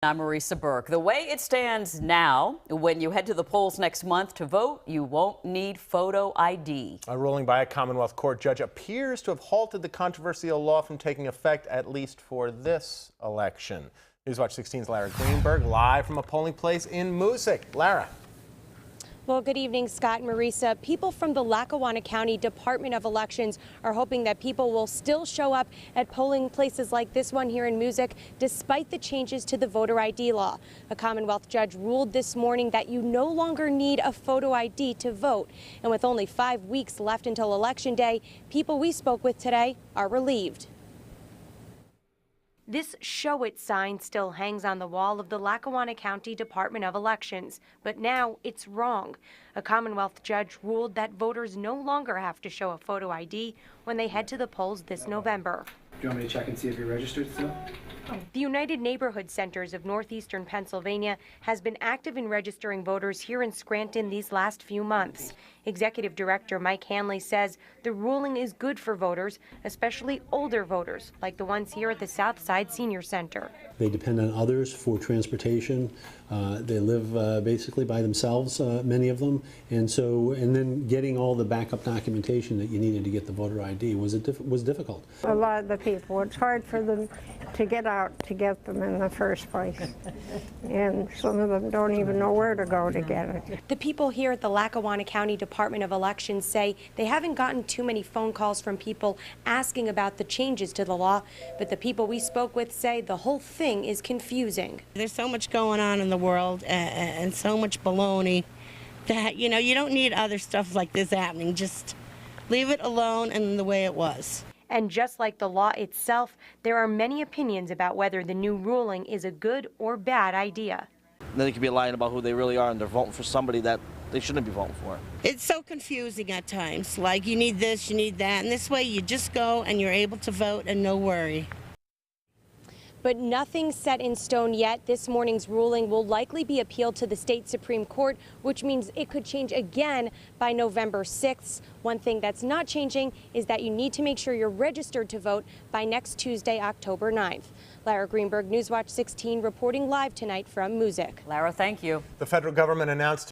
I'm Marisa Burke. The way it stands now, when you head to the polls next month to vote, you won't need photo ID. A ruling by a Commonwealth Court judge appears to have halted the controversial law from taking effect, at least for this election. Newswatch 16's Lara Greenberg live from a polling place in Moosic. Lara. Well, good evening, Scott and Marisa. People from the Lackawanna County Department of Elections are hoping that people will still show up at polling places like this one here in Moosic, despite the changes to the voter ID law. A Commonwealth judge ruled this morning that you no longer need a photo ID to vote. And with only 5 weeks left until Election Day, people we spoke with today are relieved. This Show It sign still hangs on the wall of the Lackawanna County Department of Elections, but now it's wrong. A Commonwealth judge ruled that voters no longer have to show a photo ID when they head to the polls this November. Do you want me to check and see if you're registered still? The United Neighborhood Centers of northeastern Pennsylvania has been active in registering voters here in Scranton these last few months. Executive Director Mike Hanley says the ruling is good for voters, especially older voters, like the ones here at the Southside Senior Center. They depend on others for transportation. They live basically by themselves, many of them, and then getting all the backup documentation that you needed to get the voter ID was difficult. A lot of the people, it's hard for them to get out to get them in the first place, and some of them don't even know where to go to get it. The people here at the Lackawanna County Department of Elections say they haven't gotten too many phone calls from people asking about the changes to the law, but the people we spoke with say the whole thing is confusing. There's so much going on in the world and so much baloney that, you know, you don't need other stuff like this happening. Just leave it alone and the way it was. And just like the law itself, there are many opinions about whether the new ruling is a good or bad idea. Then they could be lying about who they really are, and they're voting for somebody that they shouldn't be voting for. It's so confusing at times, like you need this, you need that, and this way you just go and you're able to vote and no worry. But nothing set in stone yet. This morning's ruling will likely be appealed to the state Supreme Court, which means it could change again by November 6th. One thing that's not changing is that you need to make sure you're registered to vote by next Tuesday, October 9th. Lara Greenberg, Newswatch 16, reporting live tonight from Moosic. Lara, thank you. The federal government announced